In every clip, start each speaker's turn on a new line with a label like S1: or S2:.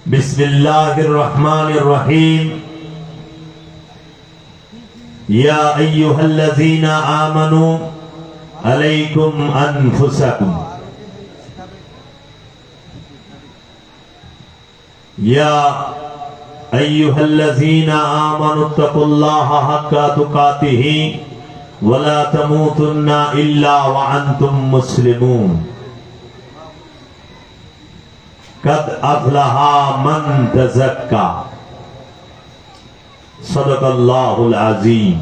S1: बिस्मिल्लाहिर रहमानिर रहीम। या अय्युहल्लज़ीना आमनू अलैकुम अनफुसकुम। या अय्युहल्लज़ीना आमनू तक़ुल्लाहा हक़्क़ा तुक़ातिही वला तमूतुन्ना इल्ला व अंतुम मुस्लिमून। कद अफ़लहा मन तज़क्का। सदक़ल्लाहुल अज़ीम।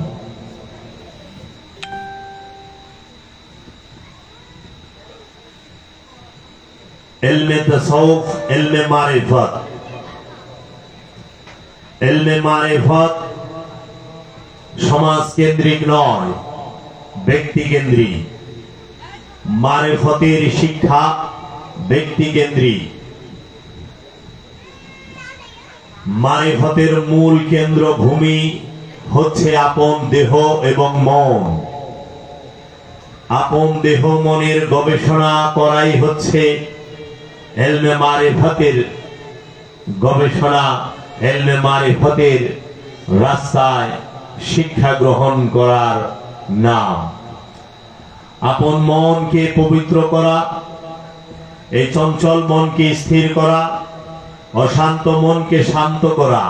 S1: इल्म तसव्वुफ़, इल्म मारिफत। इल्म मारिफत समाज केंद्रिक नय, व्यक्ति केंद्रिक। मारिफतेर शिक्षा व्यक्ति केंद्रिक। मारिफतेर मूल केंद्र भूमि होच्छे आपन देह एवं मन। आपन देह मनेर गवेषणा कराई होच्छे इल्मे मारिफतेर गवेषणा। इल्मे मारिफतेर रास्ताय शिक्षा ग्रहण करार नाम। आपन मन के पवित्र करा, ए चंचल मन के स्थिर करा, अशांत मन के शांत करा,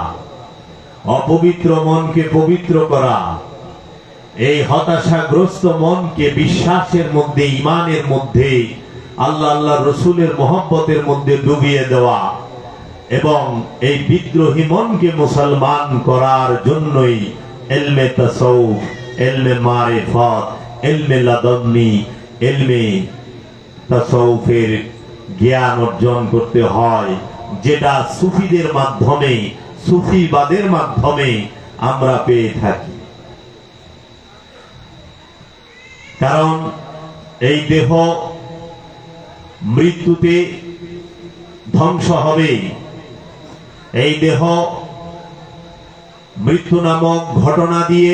S1: अपवित्र मन के पवित्र करा, এই হতাশাগ্রস্ত মনকে বিশ্বাসের মধ্যে, ঈমানের মধ্যে, আল্লাহ আল্লাহ রাসূলের মহব্বতের মধ্যে ডুবিয়ে দেওয়া এবং এই বিদ্রোহী মনকে মুসলমান করার জন্যই ইলমে তাসাউফ, ইলমে মারিফত, ইলমে লাদুন্নি, ইলমে তাসাউফের জ্ঞান অর্জন করতে হয়, যেটা সুফিদের মাধ্যমে, সুফিবাদের মাধ্যমে আমরা পেয়ে থাকি। কারণ এই দেহ মৃত্যুতে ধ্বংস হবে। এই দেহ মৃত্যু নামক ঘটনা দিয়ে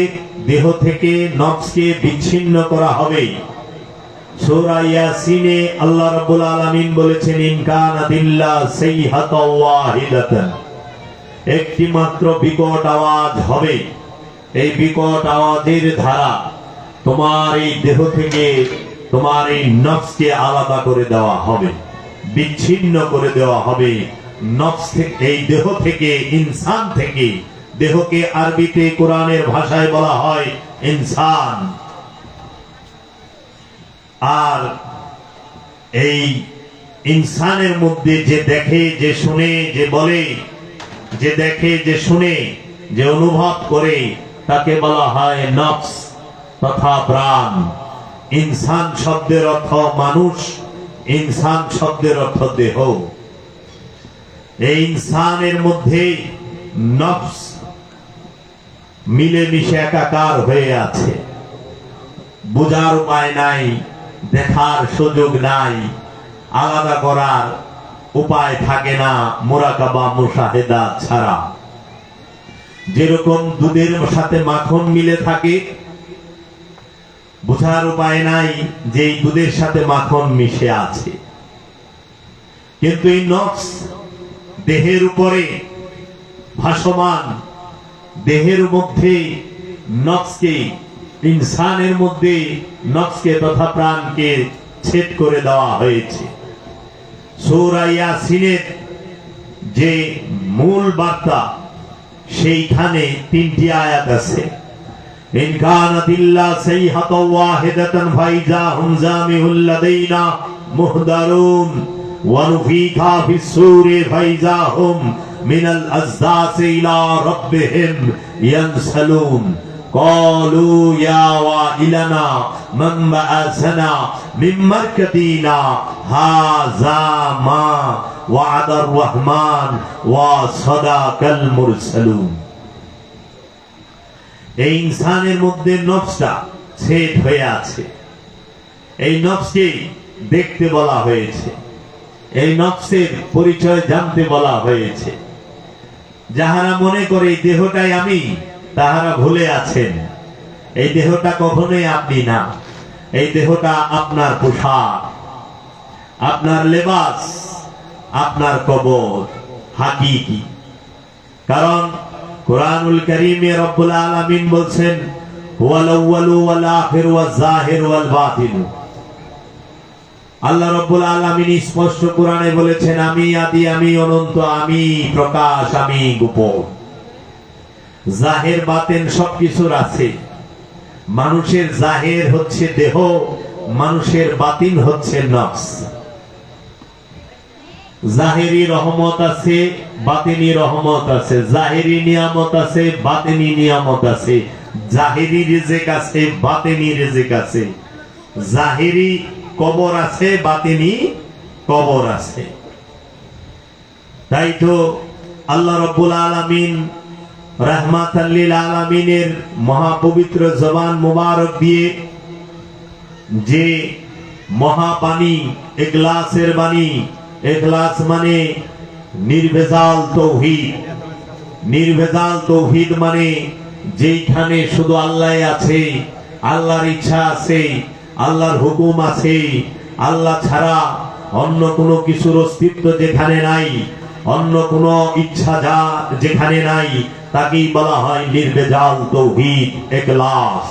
S1: দেহ থেকে নফসকে বিচ্ছিন্ন করা হবে। সূরা ইয়াসিনে আল্লাহ রাব্বুল আলামিন বলেছেন, ইন কানাতিল্লা সাইহাতাও ওয়াহিদাতান। একটি মাত্র বিকট আওয়াজ হবে। এই বিকট আওয়াজের ধারা তোমার এই দেহ থেকে, তোমার এই নফসকে আলাদা করে দেওয়া হবে, বিচ্ছিন্ন করে দেওয়া হবে। নফস থেকে, এই দেহ থেকে, ইনসান থেকে। দেহকে আরবিতে কোরআনের ভাষায় বলা হয় ইনসান। আর এই ইনসানের মধ্যে যে দেখে, যে শুনে, যে বলে, যে দেখে, যে শুনে, যে অনুভব করে, তাকে বলা হয় নফস তথা প্রাণ। ইনসান শব্দের অর্থ মানুষ, ইনসান শব্দের অর্থ দেহ। এই ইনসানের মধ্যে নফস মিলেমিশে একাকার হয়ে আছে। বোঝার উপায় নাই, দেখার সুযোগ নাই, আলাদা করার উপায় থাকে না মুরাকাবা মুশাহেদা ছাড়া। যেরকম দুধের সাথে মাখন মিলে থাকে, বোঝার উপায় নাই যে এই দুধের সাথে মাখন মিশে আছে। কিন্তু এই নফস দেহের উপরে ভাসমান, দেহের মধ্যে নফসকে, ইনসানের মধ্যে নফসকে তথা প্রাণকে ছেদ করে দেওয়া হয়েছে। সূরা ইয়াসিনের যে মূল বার্তা, সেইখানে তিনটি আয়াত আছে। ইন কানাতিল্লা সাইহাতাও ওয়াহিদাতান ফাইজা হুম জামিউল লাদাইনা মুহদারুন ওয়া নুফিখা ফিস-সূরি ফাইজা হুম মিনাল আযদাসি ইলা রাব্বিহিম ইয়ানসালুন। قالوا يا ويلنا من بعثنا من مرقدنا هذا ما وعد الرحمن وصدق المرسلون। এই ইনসানের মধ্যে নফসটা ছেদ হয়ে আছে। এই নফসকে দেখতে বলা হয়েছে, এই নফসের পরিচয় জানতে বলা হয়েছে। যাহারা মনে করে এই দেহটাই আমি, তাহারা ভুলে আছেন। এই দেহটা কখনোই আপনি না। এই দেহটা আপনার পোশাক, আপনার লেবাস, আপনার কবর, হাকিকি। কারণ কুরআনুল কারীমে রব্বুল আলামিন বলছেন হুয়াল আউয়ালু ওয়াল আখিরু ওয়াজ যাহিরু ওয়াল বাতিন। আল্লাহ রব্বুল আলামিন স্পষ্ট কোরআনে বলেছেন আমি আদি, আমি অনন্ত, আমি প্রকাশ, আমি গোপন। জাহের বাতেন সবকিছুর আছে। মানুষের জাহের হচ্ছে দেহ, মানুষের বাতিন হচ্ছে নফস। জাহেরি রহমত আছে, বাতিনি রহমত আছে। জাহেরি নিয়ামত আছে, বাতিনি নিয়ামত আছে। জাহেরি রিজিক আছে, বাতিনি রিজিক আছে। জাহেরি কবর আছে, বাতিনি কবর আছে। তাই তো আল্লাহ রাব্বুল আলামিন রাহমাতাল লিল আলামিনের মহাপবিত্র জবান মুবারক দিয়ে যে মহাবাণী, ইখলাসের বাণী, ইখলাস মানে নির্ভেজাল তৌহিদ। নির্ভেজাল তৌহিদ মানে যেখানে শুধু আল্লাহ আছে, আল্লাহর ইচ্ছা আছে, আল্লাহর হুকুম আছে, আল্লাহ ছাড়া অন্য কোনো কিছুর অস্তিত্ব যেখানে নাই, অন্য কোনো ইচ্ছা যা যেখানে নাই, তাকেই বলা হয় নির্ভেজাল তৌহিদ, ইখলাস।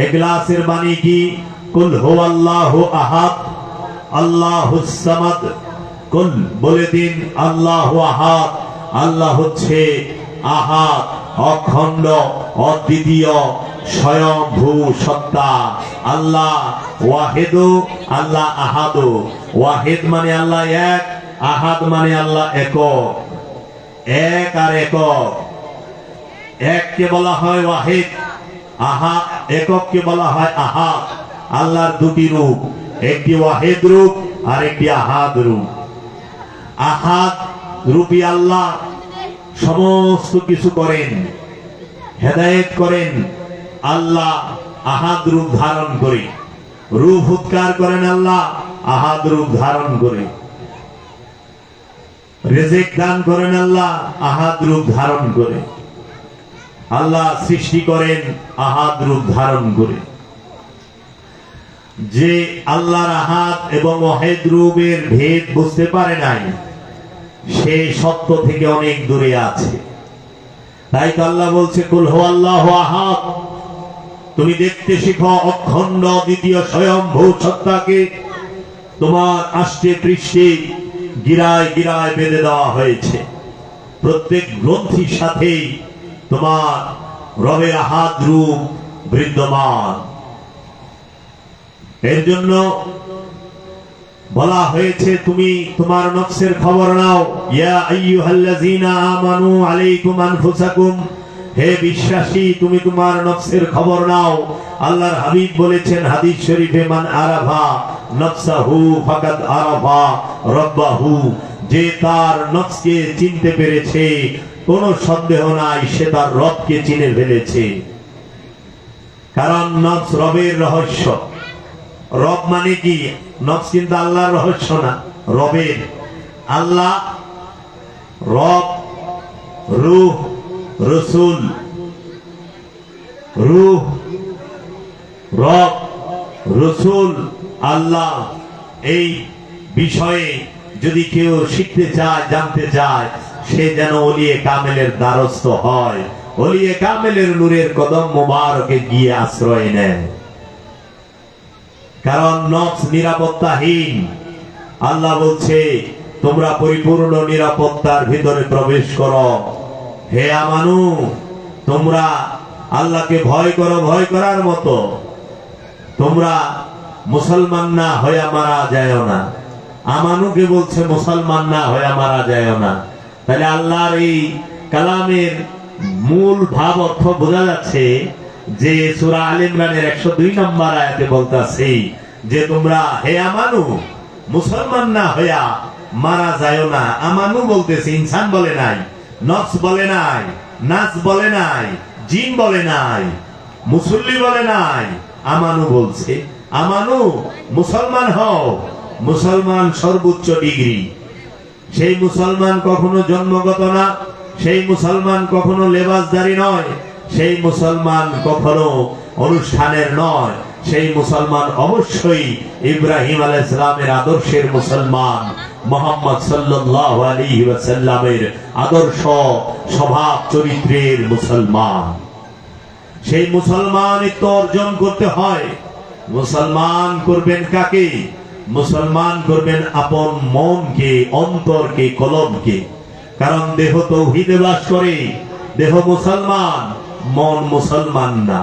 S1: ইখলাসের বাণী কি? কুল হুয়াল্লাহু আহাদ আল্লাহুস সামাদ। কুল বলে দিন আল্লাহু আহাদ, আল্লাহ হচ্ছে আহাদ, অখণ্ড, অদ্বিতীয়, স্বয়ংভূ সত্তা। আল্লাহ ওয়াহিদু, আল্লাহ আহাদু। ওয়াহিদ মানে আল্লাহ এক, আহাদ মানে আল্লাহ একক। এক আর একক। এককে বলা হয় ওয়াহিদ, আহাদ, একককে বলা হয় আহাদ। আল্লাহর দুটি রূপ, একটি ওয়াহিদ রূপ আর একটি আহাদ রূপ। আহাদ রূপী আল্লাহ সমস্ত কিছু করেন, হেদায়েত করেন। আল্লাহ আহাদ রূপ ধারণ করে, রূপ উৎকার করেন আল্লাহ আহাদ রূপ ধারণ করে। রিজিক দান করেন আল্লাহ আহাদ রূপ ধারণ করে। আল্লাহ সৃষ্টি করেন আহাদ রূপ ধারণ করে। যে আল্লাহর আহাদ এবং ওয়াহিদ রূপের ভেদ বুঝতে পারে নাই, সে সত্য থেকে অনেক দূরে আছে। তাই তো আল্লাহ বলছে কুল হুয়াল্লাহু আহাদ। তুমি দেখতে শিখো অখণ্ড দ্বিতীয় স্বয়ংভূ সত্তাকে। তোমার আষ্টে পৃষ্ঠে গিরায় গিরায় বেঁধে দেওয়া হয়েছে। প্রত্যেক গ্রন্থির সাথে তোমার রবের আহাদ রূপ বিদ্যমান। এর জন্য বলা হয়েছে তুমি তোমার নফসের খবর নাও। ইয়া আইয়ুহাল্লাযীনা আমানু আলাইকুম আনফুসাকুম। হে বিশ্বাসী, তুমি তোমার নফসের খবর নাও। আল্লাহর হাবিব বলেছেন হাদিস শরীফে মান আরাফা নফসাহু ফাকাদ আরাফা রাব্বাহু। যে তার নফসকে চিনতে পেরেছে, কোনো সন্দেহ নাই সে তার রবকে চিনে ফেলেছে। কারণ নফস রবের রহস্য। রব মানে কি? নফস কিন্তু আল্লাহর রহস্য না, রবের। আল্লাহ রব, রূহ, রসুল। রূহ, রব, রসুল, আল্লাহ। এই বিষয়ে যদি কেউ শিখতে চায়, জানতে চায়, সে যেন ওলিয়ে কামেলের দ্বারস্থ হয়, ওলিয়ে কামেলের নূরের কদম মোবারকে গিয়ে আশ্রয় নেয়। কারণ নফস নিরাপত্তাহীন। আল্লাহ বলছে তোমরা পরিপূর্ণ নিরাপত্তার ভিতরে প্রবেশ করো। হে আমানু, তোমরা আল্লাহকে ভয় করো, ভয় করার মতো। তোমরা মুসলমান না হয়ে মারা যায় না। আমানুকে বলছে মুসলমান না হয়ে মারা যায় না। তাহলে আল্লাহর এই কালামের মূল ভাব অর্থ বোঝা যাচ্ছে যে সূরা আলে ইমরানের 102 নম্বর আয়াতে বলতাছে যে তোমরা হে আমানু, মুসলমান না হইয়া মারা যায় না। আমানু বলতেছে, ইনসান বলে নাই, নফস বলে নাই, নাস বলে নাই, জিন বলে নাই, মুসল্লি বলে নাই, আমানু বলছে। আমানু মুসলমান হও। মুসলমান সর্বোচ্চ ডিগ্রি। সেই মুসলমান কখনো জন্মগত না, সেই মুসলমান কখনো লেবাসদারি নয়, সেই মুসলমান কখনো অনুষ্ঠানের নয়। সেই মুসলমান অবশ্যই ইব্রাহিম আলাইহিস সালামের আদর্শের মুসলমান, মুহাম্মদ সাল্লাল্লাহু আলাইহি ওয়াসাল্লামের আদর্শ স্বভাব চরিত্রের মুসলমান। সেই মুসলমানিত্ব অর্জন করতে হয়। মুসলমান করবেন কাকে? মুসলমান করবেন আপন মনকে, অন্তরকে, কলবকে। কারণ দেহ তৌহিদে বাস করে। দেহ মুসলমান, মন মুসলমান না।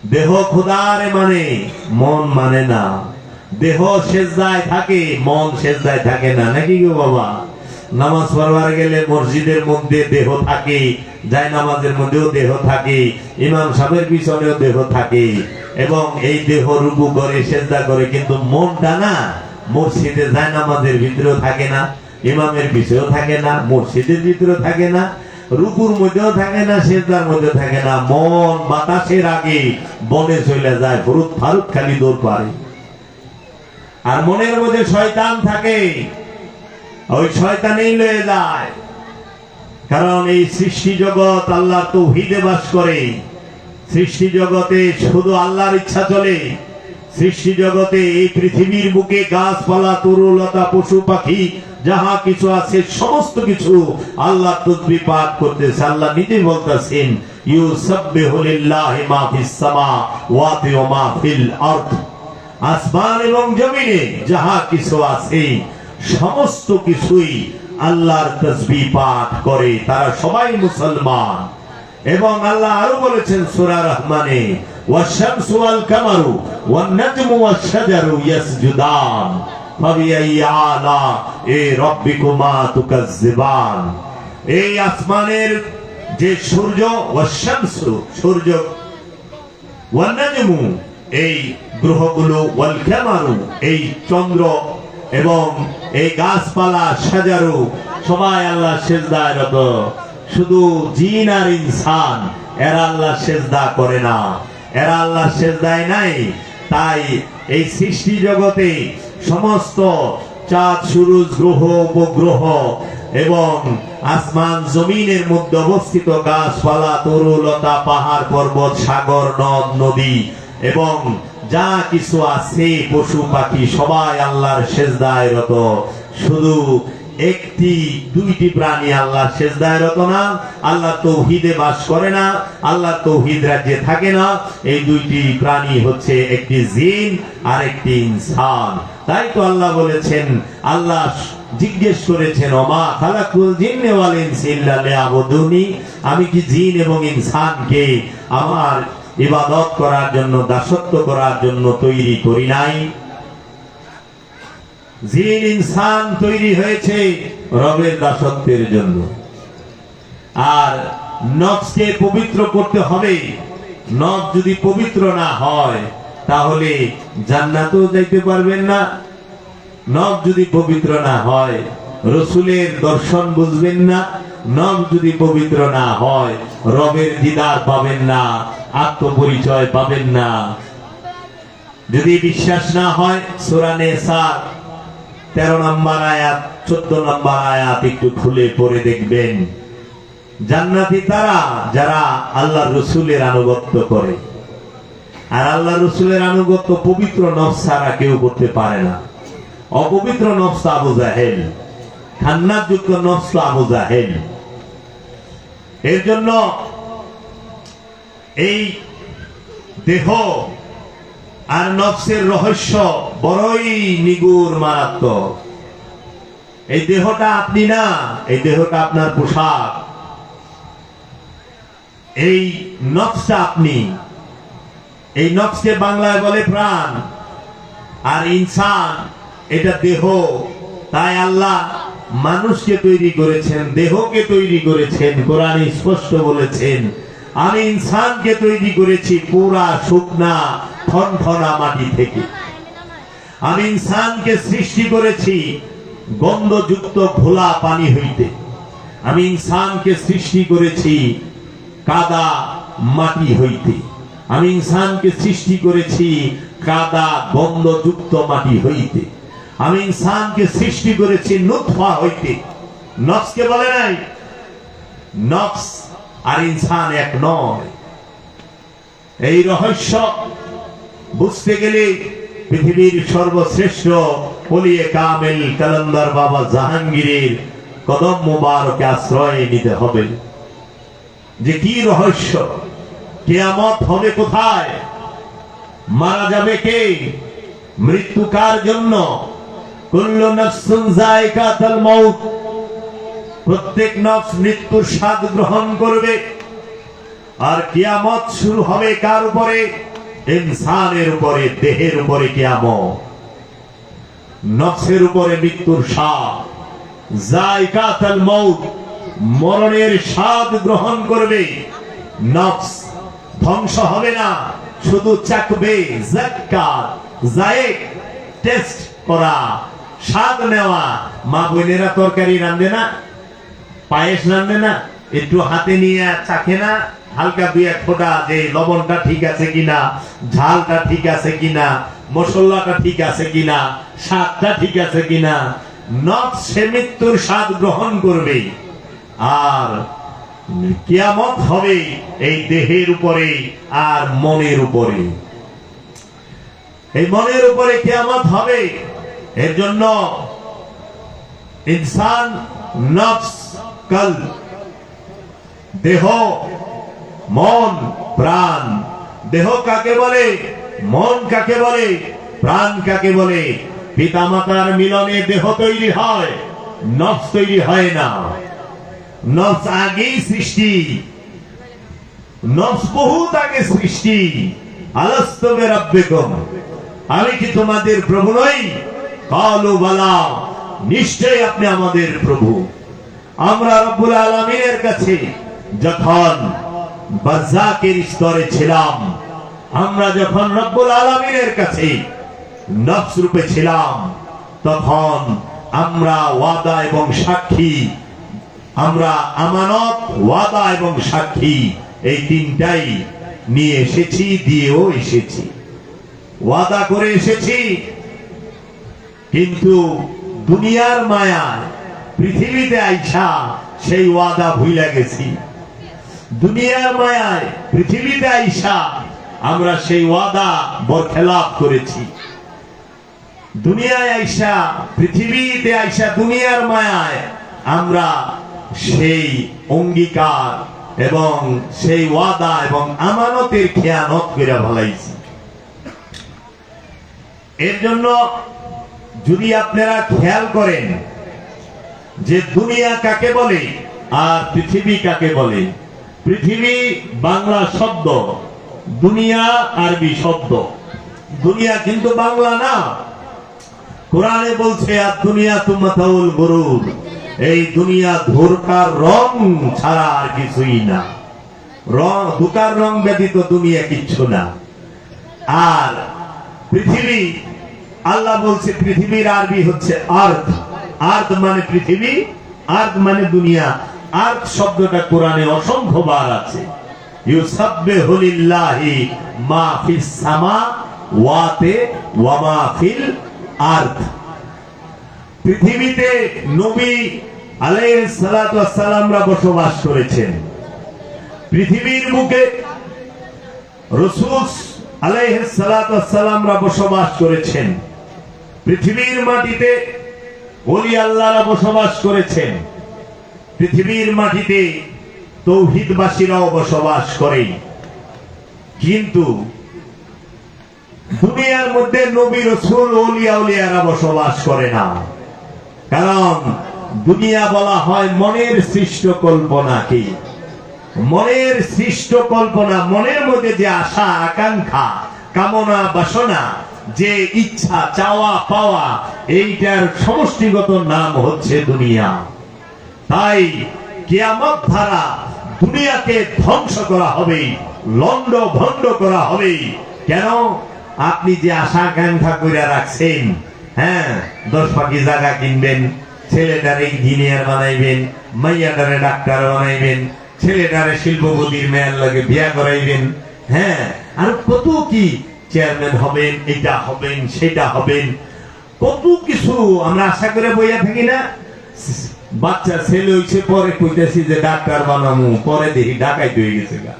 S1: দেহ খোদারে মানে, মন মানে না। দেহ সেজদায় থাকে, মন সেজদায় থাকে না, নাকি গো বাবা? নামাজ পড়বার গেলে মসজিদের মধ্যে দেহ থাকে, যায় নামাজের মধ্যেও দেহ থাকে, ইমাম সাহেবের পিছনেও দেহ থাকে, এবং এই দেহ রুকু করে সেজদা করে, কিন্তু মনটা না মসজিদে যায় নামাজের ভিতরেও থাকে না, ইমামের পিছনেও থাকে না, মসজিদের ভিতরেও থাকে না, রুকুর মধ্যেও থাকে না, সেজদার মধ্যে থাকে না। মন বাতাসের আগে বনে চলে যায়, ফুরুত ফারুক খালি দৌড় পারে। আর মনের মধ্যে শয়তান থাকে, ওই শয়তানেই লয়ে যায়। কারণ এই সৃষ্টি জগৎ আল্লাহর তাওহীদে বাস করে। সৃষ্টি জগতে শুধু আল্লাহর ইচ্ছা চলে। সৃষ্টি জগতে এই পৃথিবীর বুকে গাছপালা, তরুলতা, পশু পাখি যাহা কিছু আছে সমস্ত কিছু আল্লাহর তাসবিহ পাঠ করতেছে। আল্লাহ নিজে বলতেছেন, ইউসাব্বিহু লিল্লাহি মা ফিস সামাওয়াতি ওয়া মা ফিল আরদ। আসমান এবং জমিনে যাহা কিছু আছে সমস্ত কিছুই আল্লাহর তাসবিহ পাঠ করে। তারা সবাই মুসলমান। এবং আল্লাহ আরো বলেছেন সূরা রহমানে, ওয়াশ-শামসু ওয়াল কামারু ওয়ান নাজমু ওয়াশ-শাজারু ইয়াসজুদান ফাবিআইয়ি আলা'i রাব্বিকুমা তুকাজ্জিবান। এই আসমানের যে সূর্য, ওয়াশ-শামসু সূর্য, ওয়ান নাজমু এই গ্রহগুলো, ওয়াল কামারু এই চন্দ্র, এবং এই গাছপালা, শাজারু সবাই আল্লাহ সেজদায় রত। শুধু জিন আর ইনসান এরা আল্লাহ সেজদা করে না, এরা আল্লাহ সেজদায় নাই। তাই এই সৃষ্টি জগতে সমস্ত চাঁদ, সূরজ, গ্রহ, উপগ্রহ এবং আসমান জমিনের মধ্যে অবস্থিত গাছপালা, তরুলতা, পাহাড় পর্বত, সাগর, নদ নদী এবং যা কিছু আছে পশু পাখি সবাই আল্লাহর সেজদায় রত। শুধু একটি দুইটি প্রাণী আল্লাহর সেজদায় রত না, আল্লাহ তাওহীদে বাস করে না, আল্লাহ তাওহীদ রাজ্যে থাকে না। এই দুইটি প্রাণী হচ্ছে একটি জিন আর একটি ইনসান। তাই তো আল্লাহ বলেছেন, আল্লাহ জিজ্ঞেস করেছেন, ওমা খালাকুল জিন্না ওয়াল ইনসা ইল্লা লিয়াবুদুনি, আমি কি জিন এবং ইনসানকে আমার ইবাদত করার জন্য, দাসত্ব করার জন্য তৈরি করি নাই? জিন ইনসান তৈরি হয়েছে রবের দাসত্বের জন্য। আর নফসকে পবিত্র করতে হবে। নফস যদি পবিত্র না হয় তাহলে জান্নাতেও যাইতে পারবেন না। নফস যদি পবিত্র না হয় রসুলের দর্শন বুঝবেন না। নফস যদি পবিত্র না হয় রবের দিদার পাবেন না, আত্মপরিচয় পাবেন না। যদি বিশ্বাস না হয় সূরা নিসা 13 নম্বর আয়াত, 14 নম্বর আয়াত একটু খুলে পড়ে দেখবেন। জান্নাতি তারা যারা আল্লাহ রসুলের আনুগত্য করে। আর আল্লাহ রসুলের আনুগত্য পবিত্র নফস ছাড়া কেউ করতে পারে না। অপবিত্র নফস আবু জাহেল, খান্নাত যুক্ত নফস আবু জাহেল। এর জন্য এই দেহ আর নফসের রহস্য বড়ই নিগুড়, মারাত্মক। এই দেহটা আপনি না, এই দেহটা আপনার পোশাক। এই নফসটা আপনি। এই নফসকে বাংলায় বলে প্রাণ, আর ইনসান এটা দেহ। তাই আল্লাহ মানুষকে তৈরি করেছেন, দেহকে তৈরি করেছেন। কোরআনে স্পষ্ট বলেছেন, আমি ইনসানকে তৈরি করেছি পুরা শুকনা ঠনঠনা মাটি থেকে। আমি ইনসানকে সৃষ্টি করেছি গন্ধযুক্ত ঘোলা পানি হইতে। আমি ইনসানকে সৃষ্টি করেছি কাদা মাটি হইতে। আমি ইনসানকে সৃষ্টি করেছি কাদা গন্ধযুক্ত মাটি হইতে। আমি ইনসানকে সৃষ্টি করেছি নুতফা হইতে। নফসকে বলে নাই। নফস আর ইনসান এক নয়। এই রহস্য বুঝতে গেলে পৃথিবীর সর্বশ্রেষ্ঠ ওলিয়ে কামেল কালান্দার বাবা জাহাঙ্গীরের কদম মোবারকে আশ্রয় নিতে হবে। যে কি রহস্য, কিয়ামত হবে কোথায়, মারা যাবে কে, মৃত্যু কার জন্য? কুল্লু নাফসুন যায়কাতুল মাউত, প্রত্যেক নফস মৃত্যুর স্বাদ গ্রহণ করবে। আর কিয়ামত শুরু হবে কার উপরে? ইনসানের উপরে, দেহের উপরে কিয়ামত। নফসের উপরে মৃত্যুর স্বাদ, যায়কাতুল মাউত, মরণের স্বাদ গ্রহণ করবে। নফস ধ্বংস হবে না, শুধু চাকবে, যাক্কাত, যায়েক, টেস্ট করা, স্বাদ নেওয়া। মা বোনেরা তরকারি রাঁধে না, পায়েস রাঁধে না, একটু হাতে নিয়ে চাখে না, হালকা দুই এক ফোঁটা, যে লবণটা ঠিক আছে কিনা, ঝালটা ঠিক আছে কিনা, মশলাটা ঠিক আছে কিনা, স্বাদটা ঠিক আছে কিনা। নফস সে মৃত্যুর স্বাদ গ্রহণ করবে। আর কিয়ামত হবে এই দেহের উপরে আর মনের উপরে। এই মনের উপরে কিয়ামত হবে। এর জন্য ইনসান, নফস, কল, দেহ, মন, প্রাণ। দেহ কাকে বলে, মন কাকে বলে, প্রাণ কাকে বলে? পিতামাতার মিলনে দেহ তৈরি হয়, নফস তৈরি হয় না। নফস আগেই সৃষ্টি, নফস বহুত আগে সৃষ্টি। আলাস্তু বিরাব্বিকুম, আমি কি তোমাদের প্রভু নই? কালু বালা, নিশ্চয়ই আপনি আমাদের প্রভু। আমরা রব্বুল আলামিনের কাছে যখন বারযাকের স্তরে ছিলাম, আমরা যখন রব্বুল আলামিনের কাছে নফস রূপে ছিলাম, তখন আমরা ওয়াদা এবং সাক্ষী, আমরা আমানত, ওয়াদা এবং সাক্ষী, এই তিনটাই নিয়ে এসেছি, দিয়েও এসেছি। ওয়াদা করে এসেছি, কিন্তু দুনিয়ার মায়া পৃথিবীতে আইসা সেই ওয়াদা ভুইলা গেছি। দুনিয়ার মায়ায় পৃথিবীতে আইসা আমরা সেই ওয়াদা বরখেলাপ করেছি। দুনিয়ায় আইসা, পৃথিবীতে আইসা, দুনিয়ার মায়ায় আমরা সেই অঙ্গীকার এবং সেই ওয়াদা এবং আমানতের খেয়ানত করে ভালাইছি। এর জন্য যদি আপনারা খেয়াল করেন যে দুনিয়া কাকে বলে আর পৃথিবী কাকে বলে। পৃথিবী বাংলা শব্দ, দুনিয়া আরবি শব্দ। দুনিয়া কিন্তু বাংলা না। কোরআনে বলছে আর দুনিয়া তুমাতাউল গুরুর, এই দুনিয়া ধোঁকার রং ছাড়া আর কিছুই না। রং, ধোঁকার রং ব্যতীত দুনিয়া কিচ্ছু না। আর পৃথিবী, আল্লাহ বলছে পৃথিবীর আরবি হচ্ছে আর্থ। আর্থ মানে পৃথিবী, আর্থ মানে দুনিয়া। আর্থ শব্দটা কোরআনে অসংখ্যবার আছে। ইউসাব্বিহু লিল্লাহি মা ফিস সামাওয়াতি ওয়া মা ফিল আর্থ। পৃথিবীতে নবী আলাইহিস সালাতু ওয়াস সালামরা বসবাস করেছেন। পৃথিবীর বুকে রাসূল আলাইহিস সালাতু ওয়াস সালামরা বসবাস করেছেন। পৃথিবীর মাটিতে ওলি আল্লাহরা বসবাস করেছেন। পৃথিবীর মাটিতে তৌহিদবাসীরাও বসবাস করে। কিন্তু দুনিয়ার মধ্যে নবী, রাসূল, ওলিয়া, উলিয়ারা বসবাস করে না। কারণ দুনিয়া বলা হয় মনের সৃষ্ট কল্পনাকে। মনের সৃষ্ট কল্পনা, মনের মধ্যে যে আশা, আকাঙ্ক্ষা, কামনা, বাসনা, যে ইচ্ছা, চাওয়া পাওয়া, এইটার সমষ্টিগত নাম হচ্ছে দুনিয়া। তাই কিয়ামত ধারা দুনিয়াকে ধ্বংস করা হবে, লন্ড ভন্ড করা হবে। কেন? আপনি যে আশা আকাঙ্ক্ষা করে রাখছেন, হ্যাঁ, 10 পাখি জায়গা কিনবেন, ছেলেটারে ইঞ্জিনিয়ার বানাইবেন, মাইয়াটারে ডাক্তার বানাইবেন, ছেলেটারে শিল্পপতির মেয়ের লাগে বিয়া করাইবেন, হ্যাঁ, আর কত কি, চেয়ারম্যান হবেন, এটা হবেন, সেটা হবেন, কত কিছু আমরা আশা করে বইয়া থাকি না। বাচ্চা ছেলে হইছে, পরে কইতেছি যে ডাক্তার বানামু, পরে দেখি ডাকাইতে হয়ে গেছে গা।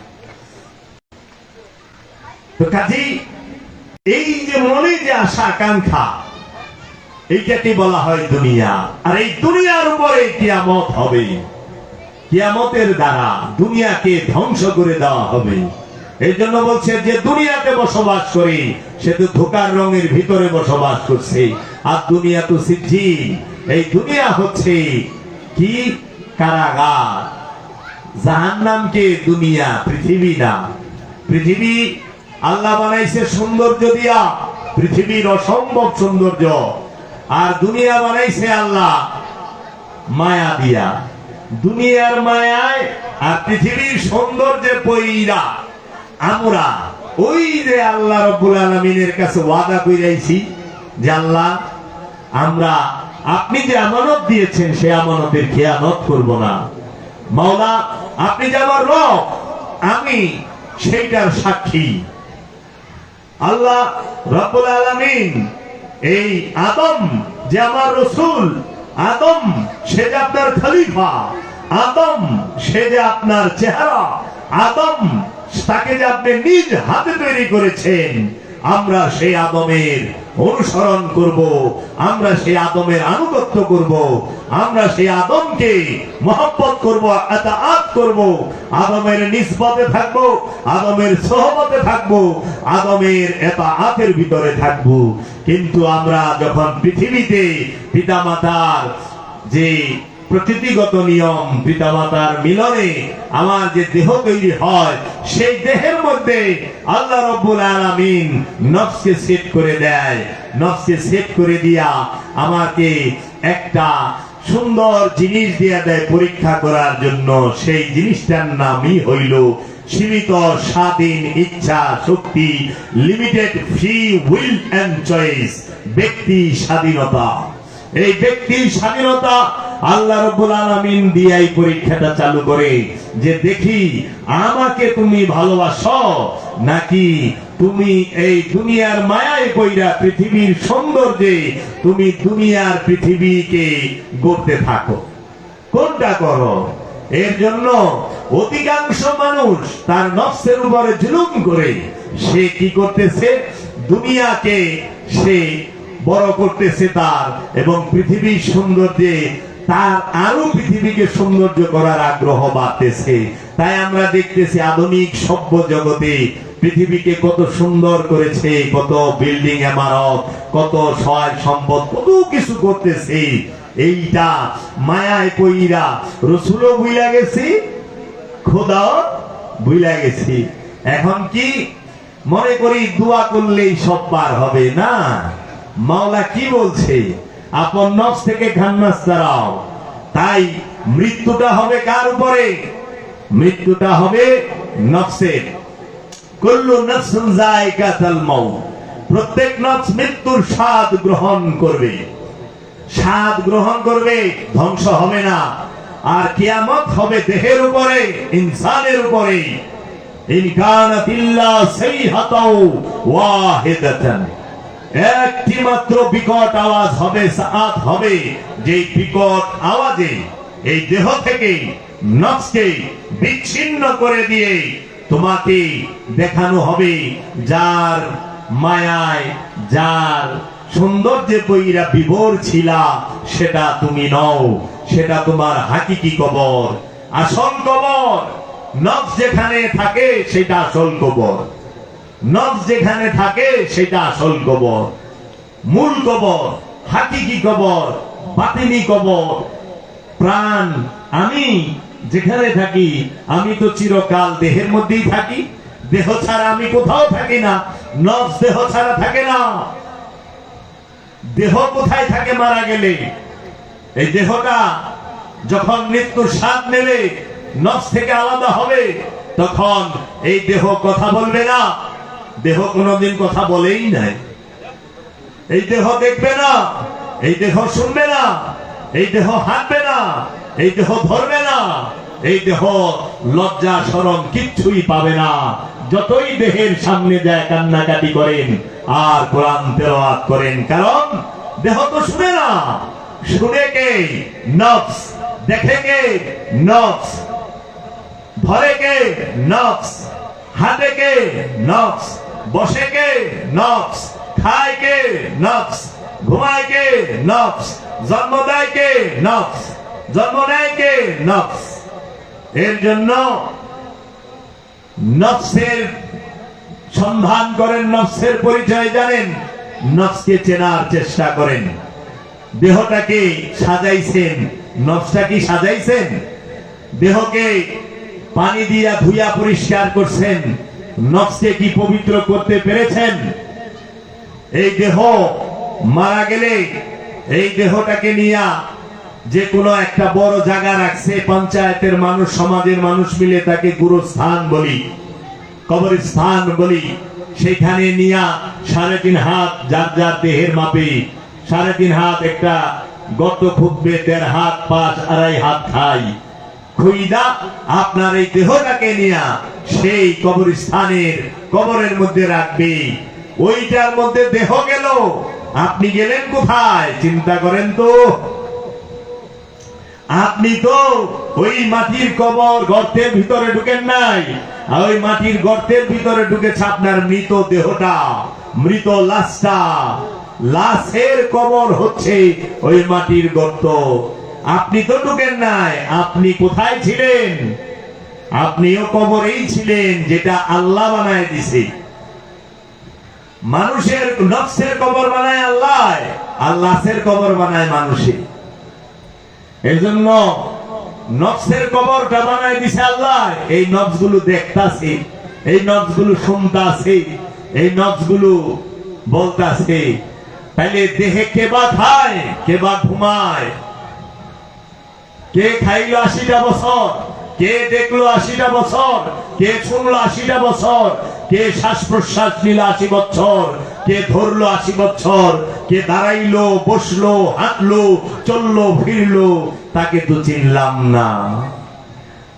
S1: তো কাজেই এই যে মনে যে আশা আকাঙ্ক্ষা, এইটাকে বলা হয় দুনিয়া। আর এই দুনিয়ার উপরে কিয়ামত হবে, কিয়ামতের দ্বারা দুনিয়াকে ধ্বংস করে দেওয়া হবে। এই জন্য বলছে যে দুনিয়াতে বসবাস করে সে তো ধোকার রঙের ভিতরে বসবাস করছে। আর দুনিয়া তো সিজ্জিন, এই দুনিয়া হচ্ছে কি কারাগার। জাহান্নামকে দুনিয়া, পৃথিবী না। পৃথিবী আল্লাহ বানাইছে সৌন্দর্য দিয়া, পৃথিবীর অসম্ভব সৌন্দর্য। আর দুনিয়া বানাইছে আল্লাহ মায়া দিয়া। দুনিয়ার মায়ায় আর পৃথিবীর সৌন্দর্যে পইরা আমরা ওই যে আল্লাহ রাব্বুল আলামিনের কাছে ওয়াদা কইরাইছি যে আল্লাহ আমরা আপনি যে আমানত দিয়েছেন সে আমানতের খেয়ানত করব না। মাওলা আপনি যে আমার রব, আমি সেইটার সাক্ষী। আল্লাহ রাব্বুল আলামিন এই আদম যে আমার রাসূল, আদম সে যে আপনার খলিফা, আদম সে যে আপনার চেহারা, আদম তাকে যে আপনি নিজ হাতে তৈরি করেছেন, আমরা সেই আদমের অনুসরণ করব, আমরা সেই আদমের আনুগত্য করব, আমরা সেই আদমকে মহব্বত করব, আতাআত করব, আদমের নিসবতে থাকব, আদমের সোহবতে থাকব, আদমের আতাআতের ভিতরে থাকব। কিন্তু আমরা যখন পৃথিবীতে পিতামাতার যে প্রকৃতিগত নিয়ম, পিতামাতার মিলনে আমার যে দেহ তৈরি হয়, সেই দেহের মধ্যে আল্লাহ রাব্বুল আলামিন নফসকে সেট করে দেয়। নফসকে সেট করে দিয়া আমাকে একটা সুন্দর জিনিস দিয়া দেয় পরীক্ষা করার জন্য। সেই জিনিসটার নামই হইল সীমিত স্বাধীন ইচ্ছা শক্তি, limited free will and choice, ব্যক্তি স্বাধীনতা। এই ব্যক্তির স্বাধীনতা আল্লাহ রাব্বুল আলামিন দিয়াই পরীক্ষাটা চালু করে যে দেখি আমাকে তুমি ভালোবাসো নাকি তুমি এই দুনিয়ার মায়ায় পইরা পৃথিবীর সৌন্দর্যে তুমি দুনিয়ার পৃথিবীকে গড়তে থাকো, কোনটা করো? এর জন্য অধিকাংশ মানুষ তার নফসের উপরে জুলুম করে সে কি করতেছে, দুনিয়াকে সে বড় করতেছে তার, এবং পৃথিবীর সৌন্দর্যে তার আরো পৃথিবীকে সৌন্দর্য করার আগ্রহ বাড়তেছে। তাই আমরা দেখতেছি আধুনিক সভ্য জগতে পৃথিবীকে কত সুন্দর করেছে, কত বিল্ডিং ইমারত, কত সহায় সম্পদ, কত কিছু করতেছে। এইটা মায়ায় পইরা রাসূলও ভুইলা গেছি, খোদাও ভুইলা গেছি। এখন কি মনে করি দোয়া করলেই সব পার হবে না? মাওলা কি বলছে? আপন নফস থেকে খান্নাস ছাড়াও। তাই মৃত্যুটা হবে কার উপরে? মৃত্যুটা হবে নফসের। কুল্লু নাফসিন যায়কাতুল মাউত, প্রত্যেক নফস মৃত্যুর স্বাদ গ্রহণ করবে, স্বাদ গ্রহণ করবে, ধ্বংস হবে না। আর কিয়ামত হবে দেহের উপরে, ইনসানের উপরে। ইন কানাত ইল্লা সাইহাতাও ওয়াহিদাতান, একটি মাত্র বিকট আওয়াজ হবে, সাআত হবে, যে বিকট আওয়াজে এই দেহ থেকে নফসকে বিচ্ছিন্ন করে দিয়ে তোমাকে দেখানো হবে যার মায়ায়, যার সৌন্দর্যে পইরা বিভোর ছিলা, সেটা তুমি নও, সেটা তোমার হাকিকি কবর, আসল কবর। নফস যেখানে থাকে সেটা আসল কবর, নফস যেখানে থাকে সেটা আসল কবর, মূল কবর, হাকিকি কবর, বাতিনি কবর। প্রাণ আমি যেখানে থাকি, আমি তো চিরকাল দেহের মধ্যেই থাকি, দেহ ছাড়া আমি কোথাও থাকি না। নফস দেহ ছাড়া থাকে না। দেহ কোথায় থাকে মারা গেলে? এই দেহটা যখন মৃত্যুর স্বাদ নেবে, নফস থেকে আলাদা হবে, তখন এই দেহ কথা বলবে না। দেহ কোনদিন কথা বলেই নাই। এই দেহ দেখবে না, এই দেহ শুনবে না, এই দেহ হাঁটবে না, এই দেহ ধরবে না, এই দেহ লজ্জা শরম কিচ্ছুই পাবে না। যতই দেহের সামনে যায় কান্নাকাটি করেন আর কোরআন তেলাওয়াত করেন, কারণ দেহ তো শুনে না। শুনে কে? নফস। দেখে কে? নফস। ধরে কে? নফস। হাঁটে কে? নফস। বসে কে? নফস। খায় কে? নফস। ঘুমায় কে? নফস। জন্ম দেয় কে? নফস। জন্ম নেয় কে? নফস। এর জন্য নফসের সন্ধান করেন, নফসের পরিচয় জানেন, নফসকে চেনার চেষ্টা করেন। দেহটাকে সাজাইছেন, নফসটা কি সাজাইছেন? দেহকে পানি দিয়া ধুইয়া পরিষ্কার করছেন, নফসকে কি পবিত্র করতে পেরেছেন? এই দেহ মারা গেলে এই দেহটাকে নিয়া যে কোনো একটা বড় জায়গা রাখছে পঞ্চায়েতের মানুষ, সমাজের মানুষ মিলে তাকে গুরুস্থান বলি, কবরস্থান বলি। সেখানে নিয়া 3.5 হাত যার যার দেহের মাপে 3.5 হাত একটা গর্ত খুঁজবে, 1.5 হাত 5 2.5 হাত খাই খুইদা আপনার এই দেহটাকে নিয়া সেই কবরস্থানের কবরের মধ্যে রাখবে। ওইটার মধ্যে দেহ গেল, আপনি গেলেন কোথায়? চিন্তা করেন তো। আপনি তো ওই মাটির কবর গর্তের ভিতরে ঢুকেন নাই, আর ওই মাটির গর্তের ভিতরে ঢুকেছে আপনার মৃত দেহটা, মৃত লাশটা। লাশের কবর হচ্ছে ওই মাটির গর্ত। আপনি তো ঢুকেন নাই। আপনি কোথায় ছিলেন? আপনিও কবরেই ছিলেন, যেটা আল্লাহ বানায় দিছে। মানুষের নফসের কবর বানায় আল্লাহ, আর লাশের কবর বানায় মানুষে। এই জন্য নফসের কবরটা বানায় দিছে আল্লাহ। এই নফসগুলো দেখতাছে, এই নফসগুলো শুনতাছে, এই নফসগুলো বলতাছে। তাইলে দেহে কে বা খায়, কে বা ঘুমায়? কে খাইলো 80টা বছর? কে দেখলো 80টা বছর? কে শুনলো 80টা বছর? কে শ্বাস প্রশ্বাস নিল 80 বছর? কে ধরলো 80 বছর? কে দাঁড়াইলো, বসলো, হাঁটলো, চললো, ফিরলো? তাকে তো চিনলাম না,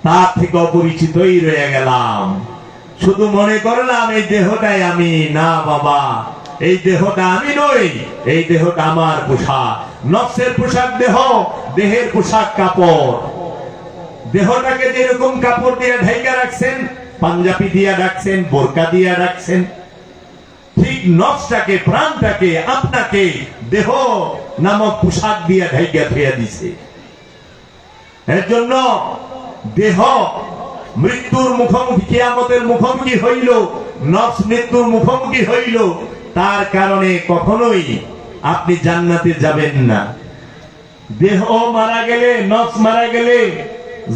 S1: তার থেকে অপরিচিতই রয়ে গেলাম। শুধু মনে করলাম এই দেহটাই আমি। না বাবা, এই দেহটা আমি নই, এই দেহটা আমার পোশাক। নফসের পোশাক দেহ, দেহের পোশাক কাপড়। দেহটাকে যেরকম কাপড় দিয়ে ঢাইকা রাখছেন, পাঞ্জাবি দিয়া রাখছেন, বোরকা দিয়া রাখছেন, ঠিক নফসটাকে, প্রাণটাকে, আপনাকে দেহ নামক পোশাক দিয়ে ঢাইকা ফেয়া দিছে। এর জন্য দেহ মৃত্যুর মুখোমুখি, কিয়ামতের মুখোমুখি হইল, নফস মৃত্যুর মুখোমুখি হইল। তার কারণে কখনোই আপনি জান্নাতে যাবেন না। দেহ মারা গেলে, নফস মারা গেলে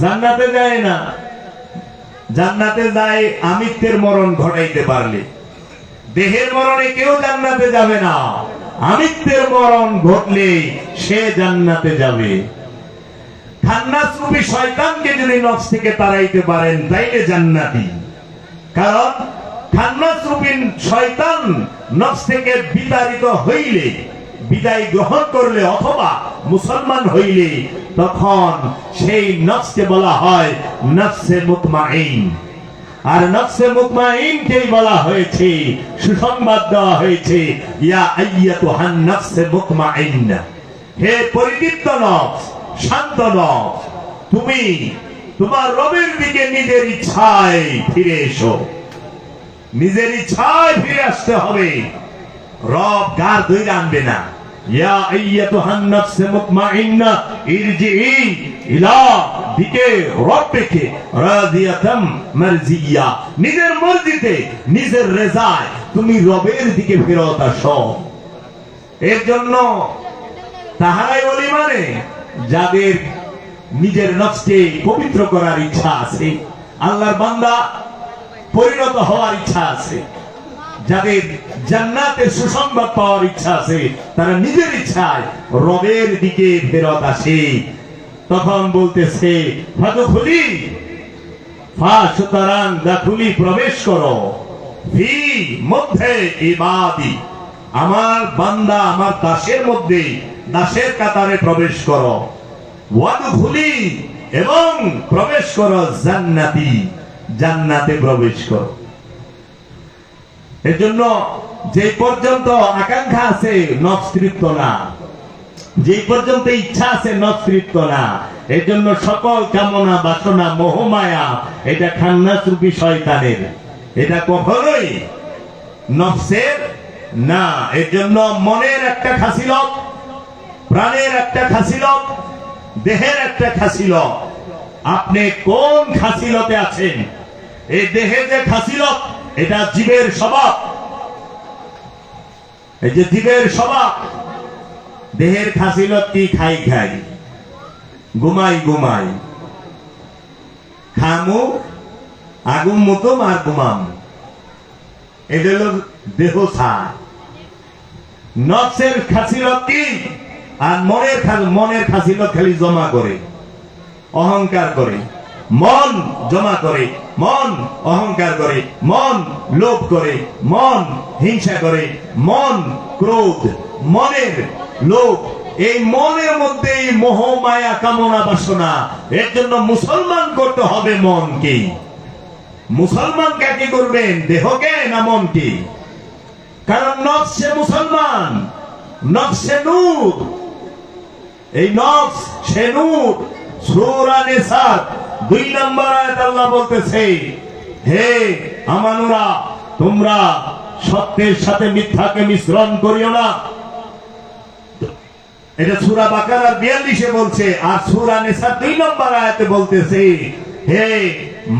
S1: জান্নাতে যায় না। জান্নাতে যায় আমিত্বের মরণ ঘটাইতে পারলে। দেহের মরণে কেউ জান্নাতে যাবে না, আমিত্বের মরণ ঘটলে সে জান্নাতে যাবে। খান্নাস রূপী শয়তানকে যদি নফস থেকে তাড়াইতে পারেন তাইলে জান্নাতি। কারণ খান্নাস রূপী শয়তান নফস থেকে বিতাড়িত হইলে, বিদায় গ্রহণ করলে, অথবা মুসলমান হইলে, তখন সেই নফসকে বলা হয় নফসে মুতমাইন। আর নফসে মুতমাইনকেই বলা হয়েছে, সুসংবাদ দেওয়া হয়েছে, ইয়া আইয়াতুহান নফসে মুতমাইন্না, হে পরিতৃপ্ত নফস, শান্ত নফস, তুমি তোমার রবের দিকে নিজের ইচ্ছায় ফিরে এসো। নিজের ইচ্ছায় ফিরে আসতে হবে, রব গার ধরে আনবে না। ইয়া আইয়াতুহান নফসে মুতমাইন্না ইরজিই ইলা দিকে রব্বিকে রাদিয়াতাম মারজিয়া, নিজের মর্জিতে, নিজের রেজায় তুমি রবের দিকে ফেরত আসো। এর জন্য তাহারাই ওলি মানে যাদের নিজের নফসকে পবিত্র করার ইচ্ছা আছে, আল্লাহর বান্দা পরিণত হওয়ার ইচ্ছা আছে, যাদের জান্নাতের সুসংবাদ পাওয়ার ইচ্ছা আছে, তারা নিজের ইচ্ছায় রবের দিকে ফেরত আসে। তখন বলতেছে ফাদখুলি, সুতরাং দাখুলি প্রবেশ করো, ফি মধ্যে ইবাদি, আমার বান্দা, আমার দাসের মধ্যে, দাসের কাতারে প্রবেশ করো। ওয়াদখুলি, এবং প্রবেশ করো জান্নাতি, জান্নাতে প্রবেশ করো। এজন্য যে পর্যন্ত আকাঙ্ক্ষা আছে নফস তৃপ্ত না, যে পর্যন্ত ইচ্ছা আছে নফস তৃপ্ত না। এর জন্য সকল কামনা, বাসনা, মোহমায়া, এটা খান্নাস রূপী শয়তানের। এটা কখনোই নফসের না। এর জন্য মনের একটা খাসিলত, প্রাণের একটা খাসিলত, দেহের একটা খাসিলত। আপনি কোন খাসিলতে আছেন? এই দেহে যে খাসিলত, এটা জীবের স্বভাব। এই যে জীবের স্বভাব, দেহের খাসিলত কি? খাই খাই, ঘুমাই ঘুমাই, খামু আগুন মতো আর ঘুমাম। এটা হলো দেহ ছাড়। নফসের খাসিলত কি? আর মনের খাসিলত খালি জমা করে, অহংকার করে। মন জমা করে, মন অহংকার করে, মন লোভ করে, মন হিংসা করে, মন ক্রোধ, মনের লোভ। এই মনের মধ্যে মোহ মায়া কামনা বাসনা। এর জন্য মুসলমান করতে হবে মনকে। মুসলমান কাকে করবেন? দেহকে না মনকে? কারণ নফসে মুসলমান, নফসে নূর। এই নফস সে নূর। সূরা নিসা 2 নম্বর আয়াত আল্লাহ বলতেছে, হে আমানুরা, তোমরা সত্যের সাথে মিথ্যাকে মিশ্রণ করিও না। এটা সূরা বাকারার 42-এ বলছে। আর সূরা নিসা 2 নম্বর আয়াতে বলতেছে, হে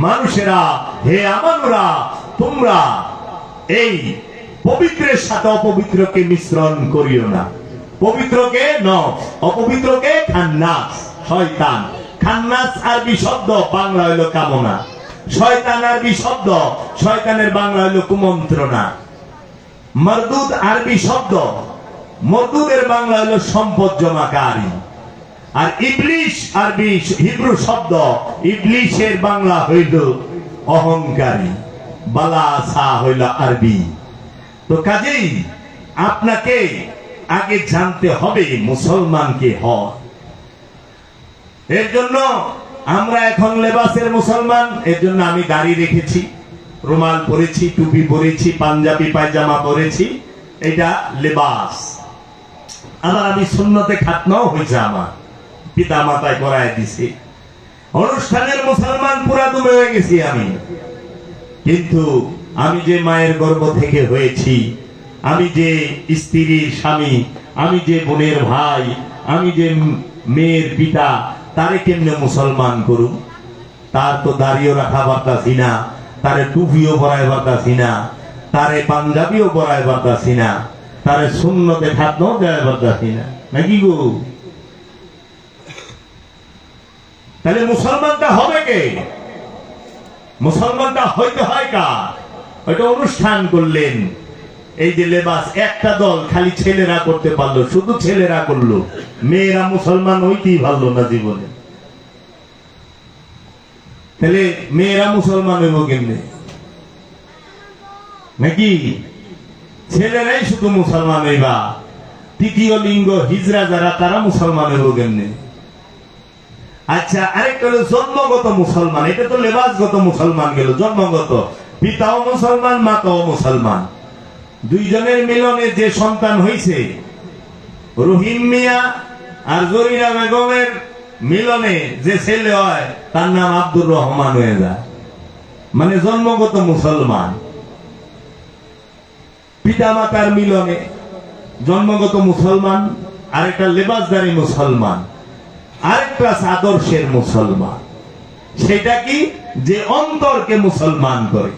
S1: মানুষেরা, হে আমানুরা, তোমরা এই পবিত্রের সাথে অপবিত্রকে মিশ্রণ করিও না। পবিত্রকে নফস, অপবিত্রকে খান্নাস, শয়তান। খান্নাস আরবি শব্দ, বাংলা হইল কামনা। শয়তান আরবি শব্দ, শয়তানের বাংলা হইল কুমন্ত্রণা। মরদুদ আরবি শব্দ, মরদুদের বাংলা হইল সম্পদ জমাকারী। আর ইবলিশ আরবি হিব্রু শব্দ, ইবলিশের বাংলা হইল অহংকারী। বালাসা হইল আরবি। তো কাজেই আপনাকে আগে জানতে হবে মুসলমানকে হয়। এর জন্য আমরা এখন লেবাসের মুসলমান। এর জন্য আমি দাড়ি রেখেছি, রুমাল পরেছি, টুপি পরেছি, পাঞ্জাবি পায়জামা পরেছি। এটা লেবাস। আবার আমি সুন্নতে খাতনাও হয়েছে, আমার পিতা মাতায় করায় দিছে। অনুষ্ঠানের মুসলমান পুরা ডুবে হয়ে গেছি আমি। কিন্তু আমি যে মায়ের গর্ভ থেকে হয়েছি, আমি যে স্ত্রীর স্বামী, আমি যে বোনের ভাই, আমি যে মেয়ের পিতা, তারে কেমনে মুসলমান করুন? তার তো দাড়িও রাখা পারতাছি না, তারে টুপিও পরায় পারতাছি না, তারে পাঞ্জাবিও পরায় পারতাছি না, তারে সুন্নতে খাতনাও দেওয়া পারতাছি না, নাকি গো? তাহলে মুসলমানটা হবে কে? মুসলমানটা হইতে হয় কার? ওইটা অনুষ্ঠান করলেন। এই যে লেবাস, একটা দল খালি ছেলেরা করতে পারলো, শুধু ছেলেরা করলো, মেয়েরা মুসলমান হইতেই পারলো না জীবনে। তাহলে মেয়েরা মুসলমান হইব কেমনে? নাকি ছেলেরাই শুধু মুসলমান হইবা? তৃতীয় লিঙ্গ হিজরা যারা, তারা মুসলমান হইব কেমনে? আচ্ছা, আরেকটা হলো জন্মগত মুসলমান। এটা তো লেবাসগত মুসলমান গেল। জন্মগত পিতাও মুসলমান, মাতাও মুসলমান। দুইজনের মিলনে যে সন্তান হইছে, রহিম মিয়া আর জরিনা বেগমের মিলনে যে ছেলে হয়, তার নাম আব্দুর রহমান হয়ে যায়। মানে জন্মগত মুসলমান। পিতা মাতার মিলনে জন্মগত মুসলমান, আরেকটা লেবাসদারি মুসলমান, আরেকটা আদর্শের মুসলমান। সেটা কি? যে অন্তরকে মুসলমান করে।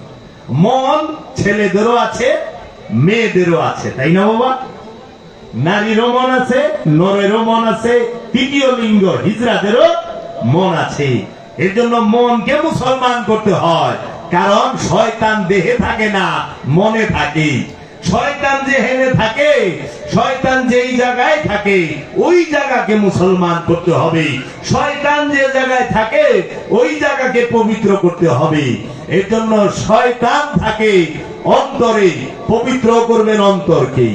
S1: মন ছেলেদেরও আছে, মেয়েদেরও আছে, তাই না বাবা? নারীরও মন আছে, নরেরও মন আছে, তৃতীয় লিঙ্গ হিজড়াদেরও মন আছে। এর জন্য মনকে মুসলমান করতে হয়। কারণ শয়তান দেহে থাকে না, মনে থাকে। শয়তান যেখানে থাকে, শয়তান যেই জায়গায় থাকে, ওই জায়গাকে মুসলমান করতে হবে। শয়তান যে জায়গায় থাকে, ওই জায়গাকে পবিত্র করতে হবে। এর জন্য শয়তান থাকে অন্তরে, পবিত্র করবেন অন্তরকে।